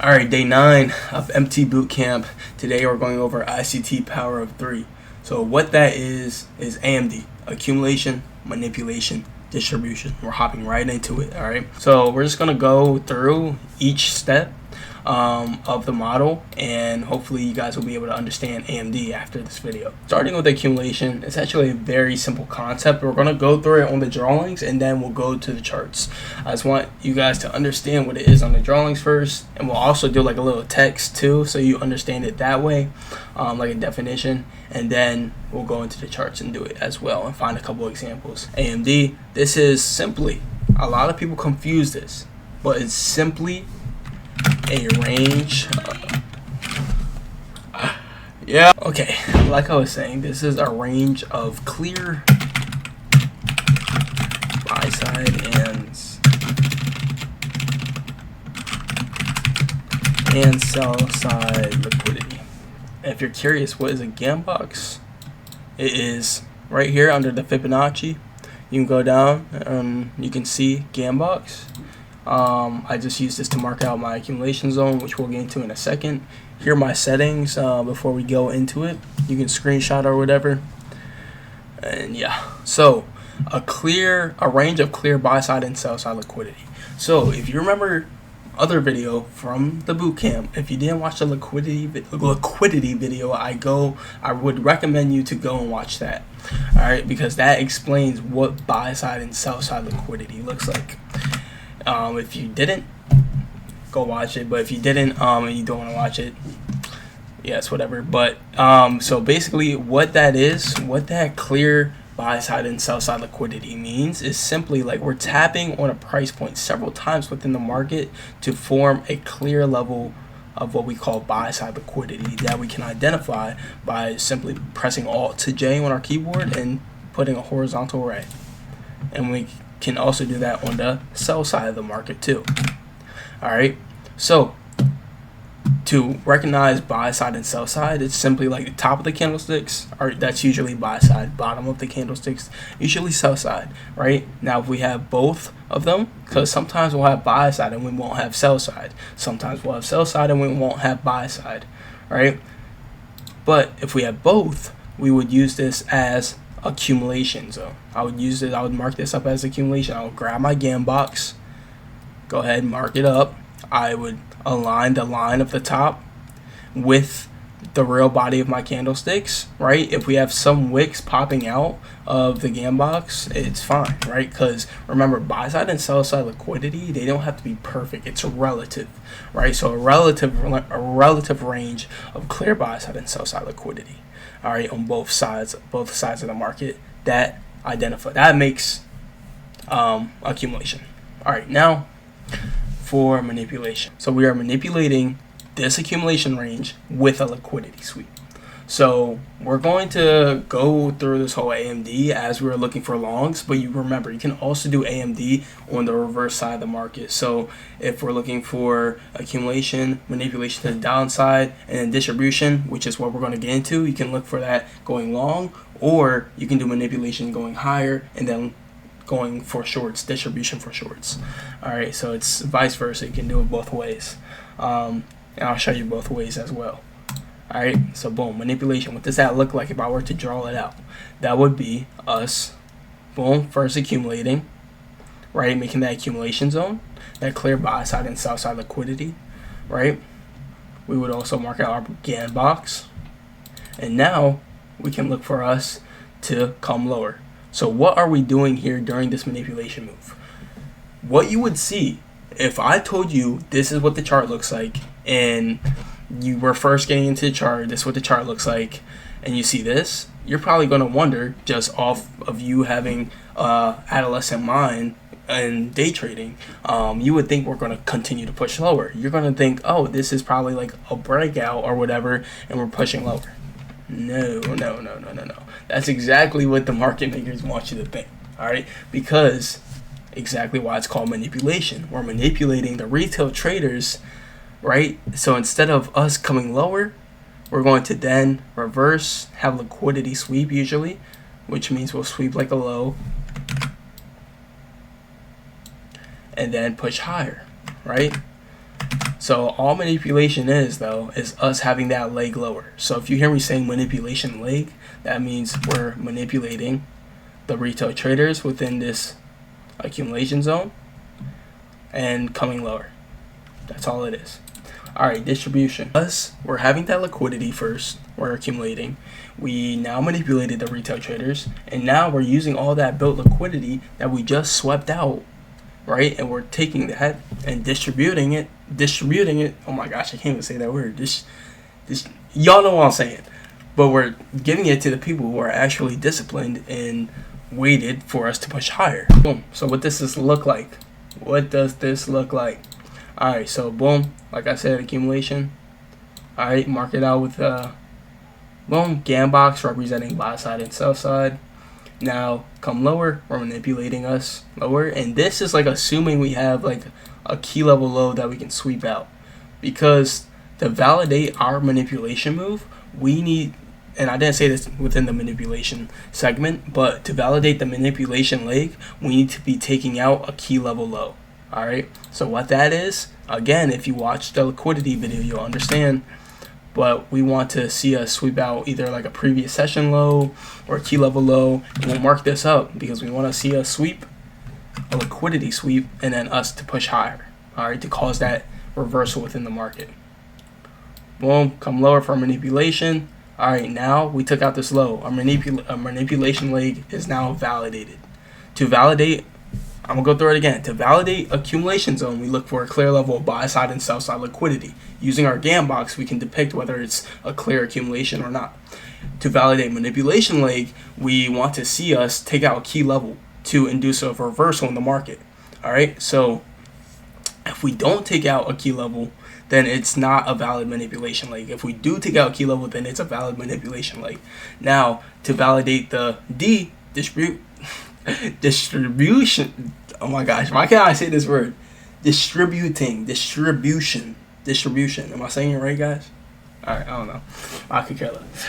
Alright, day 9 of MT Bootcamp. Today we're going over ICT power of 3. So what that is AMD, accumulation, manipulation, distribution. We're hopping right into it, alright? So we're just going to go through each step of the model, and hopefully you guys will be able to understand AMD after this video. Starting with accumulation, it's actually a very simple concept. We're going to go through it on the drawings and then we'll go to the charts. I just want you guys to understand what it is on the drawings first, and we'll also do like a little text too so you understand it that way, like a definition, and then we'll go into the charts and do it as well and find a couple examples. AMD, this is simply, a lot of people confuse this, but it's simply a range okay, like I was saying, this is a range of clear buy side and sell side liquidity. And if you're curious, what is a gam box? It is right here under the Fibonacci. You can go down and you can see gam box. I just use this to mark out my accumulation zone, which we'll get into in a second. Here are my settings before we go into it. You can screenshot or whatever. And yeah, so a range of clear buy side and sell side liquidity. So if you remember other video from the bootcamp, if you didn't watch the liquidity video, I would recommend you to go and watch that. All right, because that explains what buy side and sell side liquidity looks like. If you didn't, go watch it. But if you didn't, and you don't want to watch it, yes, whatever. But so basically, what that clear buy side and sell side liquidity means is simply like we're tapping on a price point several times within the market to form a clear level of what we call buy side liquidity that we can identify by simply pressing Alt to J on our keyboard and putting a horizontal array. And we can also do that on the sell side of the market too. Alright, so to recognize buy side and sell side, it's simply like the top of the candlesticks, that's usually buy side, bottom of the candlesticks, usually sell side, right? Now if we have both of them, because sometimes we'll have buy side and we won't have sell side, sometimes we'll have sell side and we won't have buy side, right? But if we have both, we would use this as accumulation zone. I would mark this up as accumulation. I would grab my gam box, go ahead and mark it up. I would align the line of the top with the real body of my candlesticks, right? If we have some wicks popping out of the gam box, it's fine, right? Because remember, buy side and sell side liquidity, they don't have to be perfect. It's relative, right? So a relative range of clear buy side and sell side liquidity, all right, on both sides of the market, that makes accumulation. All right, now for manipulation. So we are manipulating this accumulation range with a liquidity sweep. So we're going to go through this whole AMD as we're looking for longs, but you remember you can also do AMD on the reverse side of the market. So if we're looking for accumulation, manipulation to the downside, and then distribution, which is what we're going to get into, you can look for that going long, or you can do manipulation going higher and then going for shorts, distribution for shorts. All right, so it's vice versa. You can do it both ways, and I'll show you both ways as well. All right, so boom, manipulation. What does that look like if I were to draw it out? That would be us, boom, first accumulating, right, making that accumulation zone, that clear buy side and sell side liquidity, right? We would also mark out our gam box, and now we can look for us to come lower. So what are we doing here during this manipulation move? What you would see if I told you this is what the chart looks like, and you were first getting into the chart, this is what the chart looks like, and you see this, you're probably going to wonder, just off of you having adolescent mind and day trading, you would think we're going to continue to push lower. You're going to think, oh, this is probably like a breakout or whatever, and we're pushing lower. No. That's exactly what the market makers want you to think, all right? Because exactly why it's called manipulation. We're manipulating the retail traders, right? So instead of us coming lower, we're going to then reverse, have liquidity sweep usually, which means we'll sweep like a low and then push higher, right? So all manipulation is, though, is us having that leg lower. So if you hear me saying manipulation leg, that means we're manipulating the retail traders within this accumulation zone and coming lower. That's all it is. All right, distribution. We're having that liquidity first. We're accumulating. We now manipulated the retail traders, and now we're using all that built liquidity that we just swept out, right? And we're taking that and distributing it. Oh my gosh, I can't even say that word. Y'all know what I'm saying. But we're giving it to the people who are actually disciplined and waited for us to push higher. Boom. So what does this look like? What does this look like? All right, so boom, like I said, accumulation. All right, mark it out with boom, GAN box representing buy side and sell side. Now come lower, we're manipulating us lower, and this is like assuming we have like a key level low that we can sweep out, because to validate our manipulation move, we need, and I didn't say this within the manipulation segment, but to validate the manipulation leg, we need to be taking out a key level low. All right, so what that is, again, if you watch the liquidity video, you'll understand. But we want to see us sweep out either like a previous session low or a key level low. And we'll mark this up because we want to see us sweep, a liquidity sweep, and then us to push higher. All right, to cause that reversal within the market. Boom, come lower for manipulation. All right, now we took out this low. Our manipulation leg is now validated. To validate, I'm going to go through it again. To validate accumulation zone, we look for a clear level of buy side and sell side liquidity. Using our GAN box, we can depict whether it's a clear accumulation or not. To validate manipulation leg, we want to see us take out a key level to induce a reversal in the market. All right, so if we don't take out a key level, then it's not a valid manipulation leg. If we do take out a key level, then it's a valid manipulation leg. Now, to validate the distribution, oh my gosh, why can't I say this word? Distribution. Am I saying it right, guys? All right, I don't know. I could care less.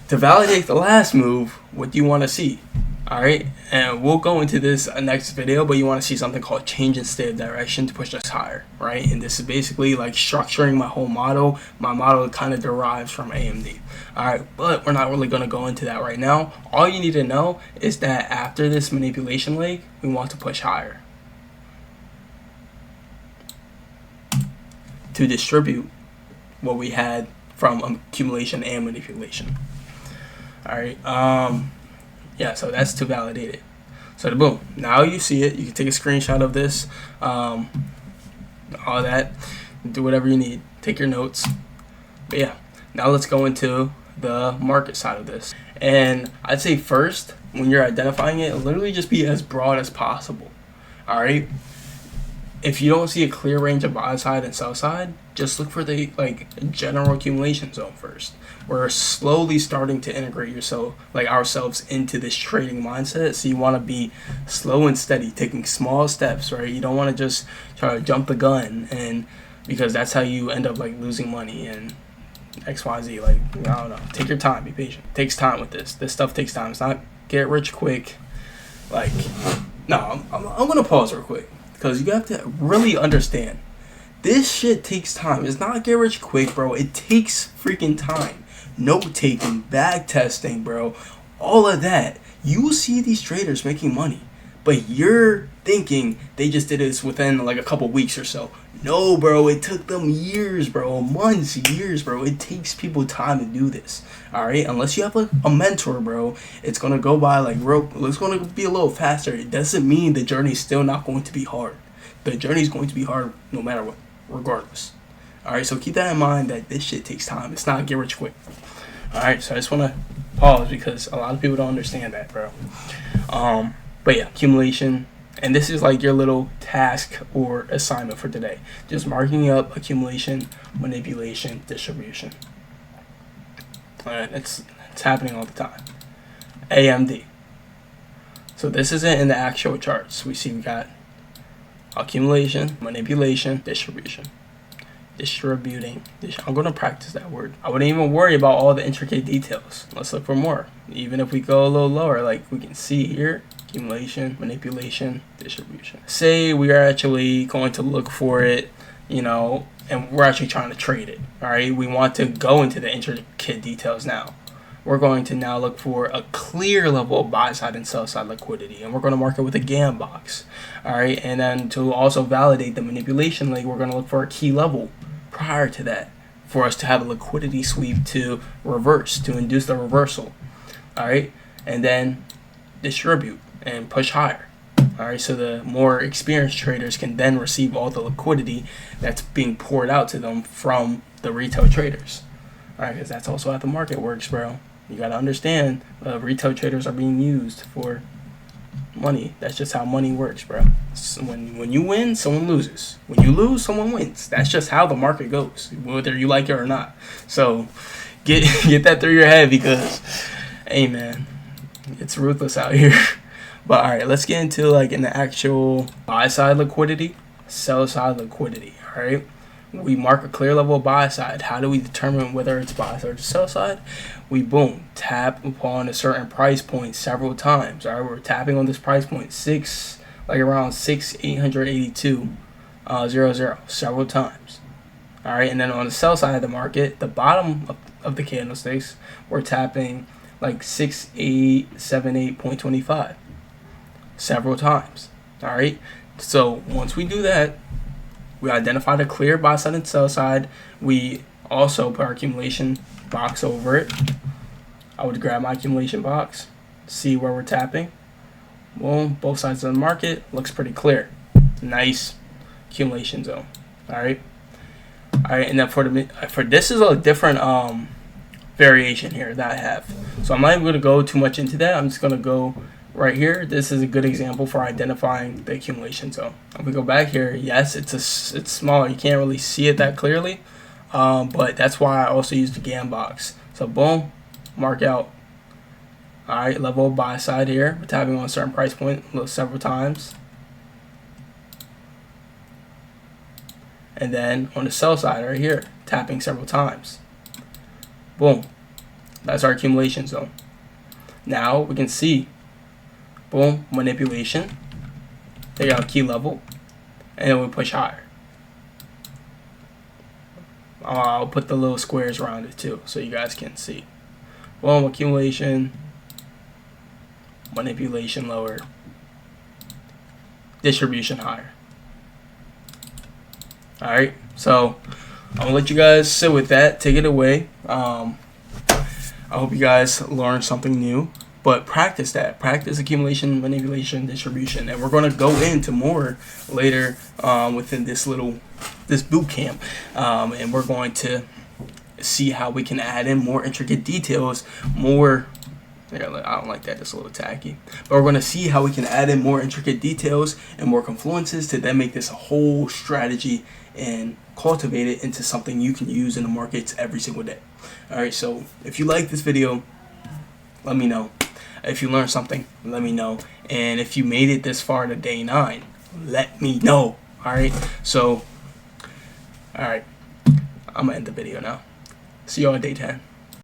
To validate the last move, what do you want to see? All right, and we'll go into this next video, but you want to see something called change in state of direction to push us higher, right? And this is basically like structuring my whole model. My model kind of derives from AMD. All right, but we're not really going to go into that right now. All you need to know is that after this manipulation leg, we want to push higher to distribute what we had from accumulation and manipulation. All right, yeah, so that's to validate it. So the boom, now you see it. You can take a screenshot of this, all that, do whatever you need, take your notes. But yeah, now let's go into the market side of this. And I'd say first, when you're identifying it, literally just be as broad as possible. All right, if you don't see a clear range of buy side and sell side, just look for the general accumulation zone first. We're slowly starting to integrate ourselves into this trading mindset. So you want to be slow and steady, taking small steps, right? You don't want to just try to jump the gun, and because that's how you end up losing money and XYZ. I don't know. Take your time, be patient. It takes time with this. This stuff takes time. It's not get rich quick. No, I'm gonna pause real quick because you have to really understand. This shit takes time. It's not get rich quick, bro. It takes freaking time. Note taking, back testing, bro. All of that. You see these traders making money, but you're thinking they just did this within a couple weeks or so. No, bro. It took them years, bro. Months, years, bro. It takes people time to do this. All right. Unless you have a mentor, bro, it's gonna go by it's gonna be a little faster. It doesn't mean the journey's still not going to be hard. The journey's going to be hard no matter what, regardless. All right, so keep that in mind that this shit takes time. It's not get rich quick. All right, so I just want to pause because a lot of people don't understand that, bro. But yeah, accumulation, and this is your little task or assignment for today. Just marking up accumulation, manipulation, distribution. All right, it's happening all the time. AMD. So this isn't in the actual charts. We got accumulation, manipulation, distribution. Distributing. I'm going to practice that word. I wouldn't even worry about all the intricate details. Let's look for more. Even if we go a little lower, we can see here, accumulation, manipulation, distribution. Say we are actually going to look for it you know, and we're actually trying to trade it. All right, we want to go into the intricate details now. We're going to now look for a clear level of buy side and sell side liquidity, and we're going to mark it with a GAN box. All right, and then to also validate the manipulation leg, we're going to look for a key level prior to that for us to have a liquidity sweep to reverse, to induce the reversal. All right, and then distribute and push higher. All right, so the more experienced traders can then receive all the liquidity that's being poured out to them from the retail traders. All right, because that's also how the market works, bro. You got to understand, retail traders are being used for money. That's just how money works, bro. So when you win, someone loses. When you lose, someone wins. That's just how the market goes, whether you like it or not. So get that through your head, because, hey, man, it's ruthless out here. But all right, let's get into like an actual buy side liquidity, sell side liquidity. All right. We mark a clear level of buy side. How do we determine whether it's buy side or sell side? We tap upon a certain price point several times. All right, we're tapping on this price point around 6,882.00 several times. All right, and then on the sell side of the market, the bottom of the candlesticks, we're tapping like 6878.25 several times. All right, so once we do that, we identify the clear buy side and sell side. We also put our accumulation box over it. I would grab my accumulation box, see where we're tapping. Boom, both sides of the market looks pretty clear. Nice accumulation zone. All right, and then for this is a different variation here that I have. So I'm not even going to go too much into that. I'm just going to go right here. This is a good example for identifying the accumulation zone. If we go back here, yes, it's small. You can't really see it that clearly, but that's why I also use the GAN box. So boom, mark out. All right, level of buy side here. We're tapping on a certain price point several times, and then on the sell side right here, tapping several times. Boom, that's our accumulation zone. Now we can see. Boom, manipulation. They got a key level, and then we push higher. I'll put the little squares around it too, so you guys can see. Boom, accumulation, manipulation lower, distribution higher. All right, so I'm gonna let you guys sit with that. Take it away. I hope you guys learned something new. But practice that. Practice accumulation, manipulation, distribution. And we're going to go into more later within this boot camp. And we're going to see how we can add in more intricate details, I don't like that, it's a little tacky. But we're going to see how we can add in more intricate details and more confluences to then make this a whole strategy and cultivate it into something you can use in the markets every single day. All right, so if you like this video, let me know. If you learned something, let me know. And if you made it this far to day 9, let me know. All right. So, all right. I'm going to end the video now. See you on day 10.